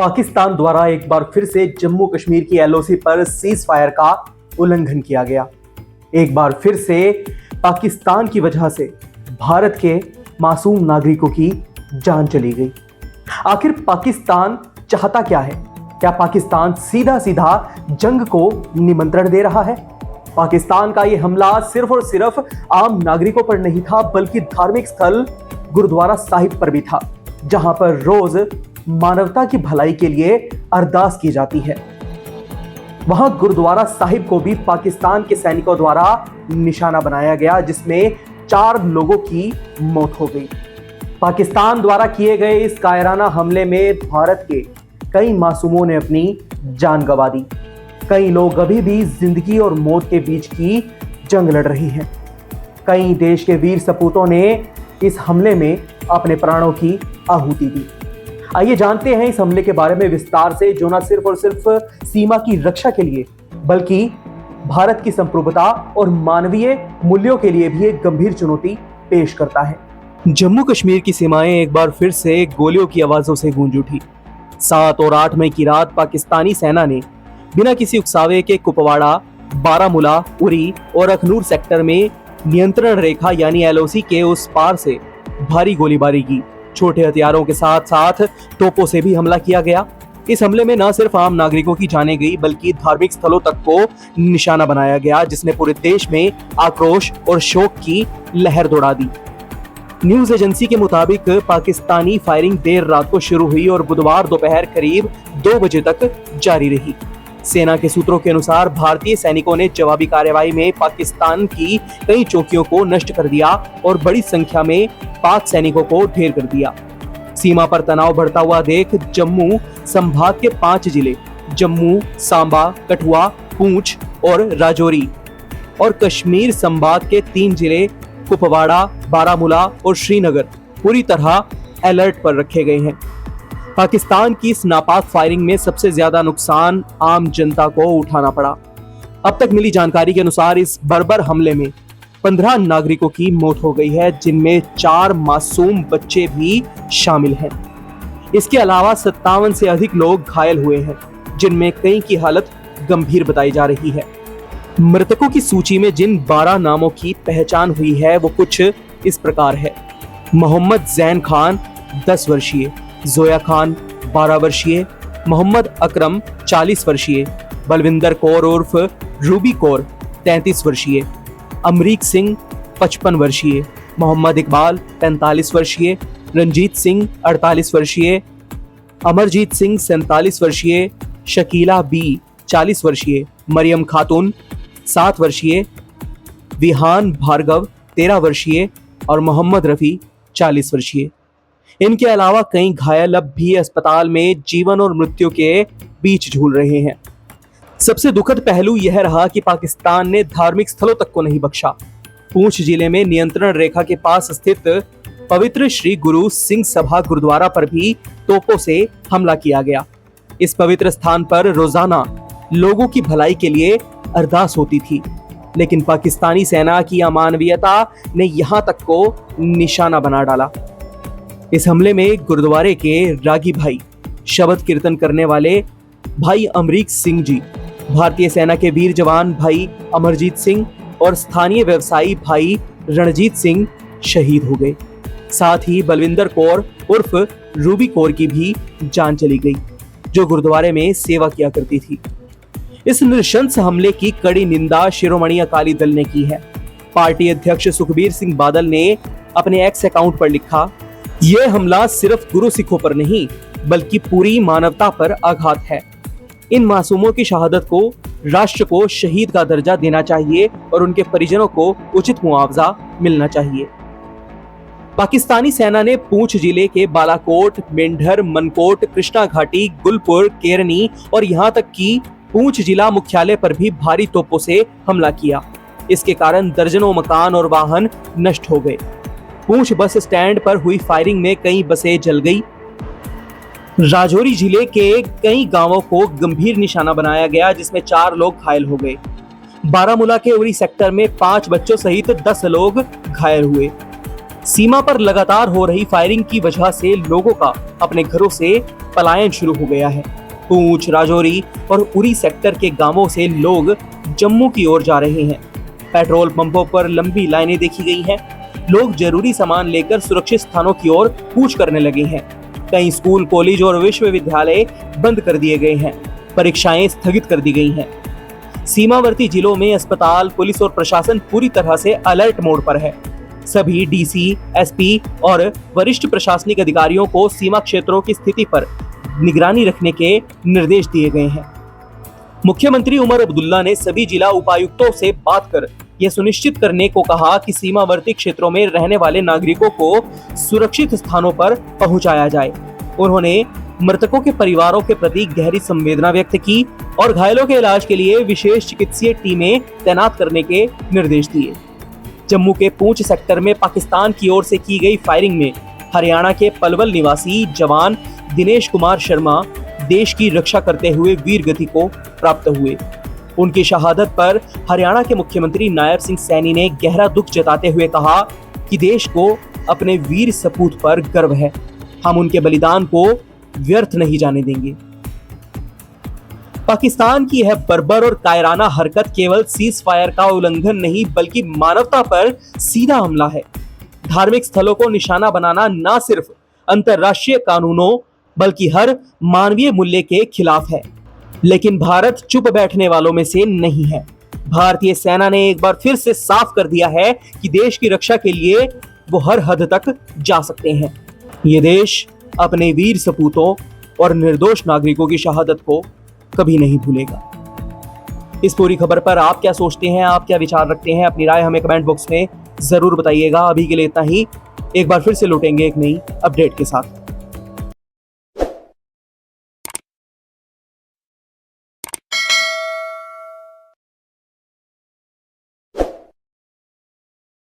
पाकिस्तान द्वारा एक बार फिर से जम्मू कश्मीर की एलओसी पर सीज फायर का उल्लंघन किया गया। एक बार फिर से पाकिस्तान की वजह से भारत के मासूम नागरिकों की जान चली गई। आखिर पाकिस्तान चाहता क्या है? क्या पाकिस्तान सीधा सीधा जंग को निमंत्रण दे रहा है? पाकिस्तान का यह हमला सिर्फ और सिर्फ आम नागरिकों पर नहीं था, बल्कि धार्मिक स्थल गुरुद्वारा साहिब पर भी था, जहां पर रोज मानवता की भलाई के लिए अरदास की जाती है। वहां गुरुद्वारा साहिब को भी पाकिस्तान के सैनिकों द्वारा निशाना बनाया गया, जिसमें 4 लोगों की मौत हो गई। पाकिस्तान द्वारा किए गए इस कायराना हमले में भारत के कई मासूमों ने अपनी जान गंवा दी। कई लोग अभी भी जिंदगी और मौत के बीच की जंग लड़ रही हैं। कई देश के वीर सपूतों ने इस हमले में अपने प्राणों की आहुति दी। आइए जानते हैं इस हमले के बारे में विस्तार से, जो न सिर्फ और सिर्फ सीमा की रक्षा के लिए बल्कि भारत की संप्रभुता और मानवीय मूल्यों के लिए भी एक गंभीर चुनौती पेश करता है। जम्मू कश्मीर की सीमाएं एक बार फिर से गोलियों की आवाजों से गूंज उठी। 7 और 8 मई की रात पाकिस्तानी सेना ने बिना किसी उकसावे के कुपवाड़ा, बारामूला, उरी और अखनूर सेक्टर में नियंत्रण रेखा यानी एलओसी के उस पार से भारी गोलीबारी की। छोटे हथियारों के साथ साथ तोपों से भी हमला किया गया। इस हमले में न सिर्फ आम नागरिकों की जानें गई, बल्कि धार्मिक स्थलों तक को निशाना बनाया गया, जिसने पूरे देश में आक्रोश और शोक की लहर दौड़ा दी। न्यूज एजेंसी के मुताबिक पाकिस्तानी फायरिंग देर रात को शुरू हुई और बुधवार दोपहर करीब 2 बजे तक जारी रही। सेना के सूत्रों के अनुसार भारतीय सैनिकों ने जवाबी कार्रवाई में पाकिस्तान की कई चौकियों को नष्ट कर दिया और बड़ी संख्या में पाक सैनिकों को ढेर कर दिया। सीमा पर तनाव बढ़ता हुआ देख जम्मू संभाग के 5 जिले जम्मू, सांबा, कठुआ, पुंछ और राजौरी और कश्मीर संभाग के 3 जिले कुपवाड़ा, बारामूला और श्रीनगर पूरी तरह अलर्ट पर रखे गए हैं। पाकिस्तान की इस नापाक फायरिंग में सबसे ज्यादा नुकसान आम जनता को उठाना पड़ा। अब तक मिली जानकारी के अनुसार इस बर्बर हमले में 15 नागरिकों की मौत हो गई है, जिनमें 4 मासूम बच्चे भी शामिल हैं। इसके अलावा 57 से अधिक लोग घायल हुए हैं, जिनमें कई की हालत गंभीर बताई जा रही है। मृतकों की सूची में जिन 12 नामों की पहचान हुई है वो कुछ इस प्रकार है। मोहम्मद जैन खान 10 वर्षीय, जोया खान 12 वर्षीय, मोहम्मद अकरम 40 वर्षीय, बलविंदर कौर उर्फ रूबी कौर 33 वर्षीय, अमरीक सिंह 55 वर्षीय, मोहम्मद इकबाल 45 वर्षीय, रंजीत सिंह 48 वर्षीय, अमरजीत सिंह 47 वर्षीय, शकीला बी 40 वर्षीय, मरियम खातून 7 वर्षीय, विहान भार्गव 13 वर्षीय और मोहम्मद रफी 40 वर्षीय। इनके अलावा कई घायल अब भी अस्पताल में जीवन और मृत्यु के बीच झूल रहे हैं। सबसे दुखद पहलू यह रहा कि पाकिस्तान ने धार्मिक स्थलों तक को नहीं बख्शा। पुंछ जिले में नियंत्रण रेखा के पास स्थित पवित्र श्री गुरु सिंह सभा गुरुद्वारा पर भी तोपों से हमला किया गया। इस पवित्र स्थान पर रोजाना लोगों की भलाई के लिए अरदास होती थी, लेकिन पाकिस्तानी सेना की अमानवीयता ने यहां तक को निशाना बना डाला। इस हमले में गुरुद्वारे के रागी भाई, शबद कीर्तन करने वाले भाई अमरीक सिंह जी, भारतीय सेना के वीर जवान भाई अमरजीत सिंह और स्थानीय व्यवसायी भाई रणजीत सिंह शहीद हो गए। साथ ही बलविंदर कौर उर्फ रूबी कौर की भी जान चली गई, जो गुरुद्वारे में सेवा किया करती थी। इस नृशंस हमले की कड़ी निंदा शिरोमणि अकाली दल ने की है। पार्टी अध्यक्ष सुखबीर सिंह बादल ने अपने एक्स अकाउंट पर लिखा, यह हमला सिर्फ गुरु सिखों पर नहीं बल्कि पूरी मानवता पर आघात है। इन मासूमों की शहादत को राष्ट्र को शहीद का दर्जा देना चाहिए और उनके परिजनों को उचित मुआवजा मिलना चाहिए। पाकिस्तानी सेना ने पुंछ जिले के बालाकोट, मेंढर, मनकोट, कृष्णा घाटी, गुलपुर, केरनी और यहां तक कि पुंछ जिला मुख्यालय पर भी भारी तोपों से हमला किया। इसके कारण दर्जनों मकान और वाहन नष्ट हो गए। पुंछ बस स्टैंड पर हुई फायरिंग में कई बसें जल गई। राजौरी जिले के कई गांवों को गंभीर निशाना बनाया गया, जिसमें 4 लोग घायल हो गए। बारामूला के उरी सेक्टर में 5 बच्चों सहित 10 लोग घायल हुए। सीमा पर लगातार हो रही फायरिंग की वजह से लोगों का अपने घरों से पलायन शुरू हो गया है। पूंछ, राजौरी और उरी सेक्टर के गांवों से लोग जम्मू की ओर जा रहे हैं। पेट्रोल पंपों पर लंबी लाइनें देखी गई हैं। लोग जरूरी सामान लेकर सुरक्षित स्थानों की ओर कूच करने लगे हैं। कई स्कूल, कॉलेज और विश्वविद्यालय बंद कर दिए गए हैं। परीक्षाएं स्थगित कर दी गई हैं। सीमावर्ती जिलों में अस्पताल, पुलिस और प्रशासन पूरी तरह से अलर्ट मोड पर है। सभी डीसी, एसपी और वरिष्ठ प्रशासनिक अधिकारियों को सीमा क्षेत्रों की स्थिति पर निगरानी रखने के निर्देश दिए गए हैं। मुख्यमंत्री उमर अब्दुल्ला ने सभी जिला उपायुक्तों से बात कर यह सुनिश्चित करने को कहा कि सीमावर्ती क्षेत्रों में रहने वाले नागरिकों को सुरक्षित स्थानों पर पहुंचाया जाए। उन्होंने मृतकों के परिवारों के प्रति गहरी संवेदना व्यक्त की और घायलों के इलाज के लिए विशेष चिकित्सीय टीमें तैनात करने के निर्देश दिए। जम्मू के पूंछ सेक्टर में पाकिस्तान की ओर से की गई फायरिंग में हरियाणा के पलवल निवासी जवान दिनेश कुमार शर्मा देश की रक्षा करते हुए वीर गति को प्राप्त हुए। उनकी शहादत पर हरियाणा के मुख्यमंत्री नायब सिंह सैनी ने गहरा दुख जताते हुए कहा कि देश को अपने वीर सपूत पर गर्व है। हम उनके बलिदान को व्यर्थ नहीं जाने देंगे। पाकिस्तान की यह बर्बर और कायराना हरकत केवल सीज फायर का उल्लंघन नहीं बल्कि मानवता पर सीधा हमला है। धार्मिक स्थलों को निशाना बनाना न सिर्फ अंतर्राष्ट्रीय कानूनों बल्कि हर मानवीय मूल्य के खिलाफ है। लेकिन भारत चुप बैठने वालों में से नहीं है। भारतीय सेना ने एक बार फिर से साफ कर दिया है कि देश की रक्षा के लिए वो हर हद तक जा सकते हैं। ये देश अपने वीर सपूतों और निर्दोष नागरिकों की शहादत को कभी नहीं भूलेगा। इस पूरी खबर पर आप क्या सोचते हैं, आप क्या विचार रखते हैं? अपनी राय हमें कमेंट बॉक्स में जरूर बताइएगा। अभी के लिए इतना ही। एक बार फिर से लौटेंगे एक नई अपडेट के साथ।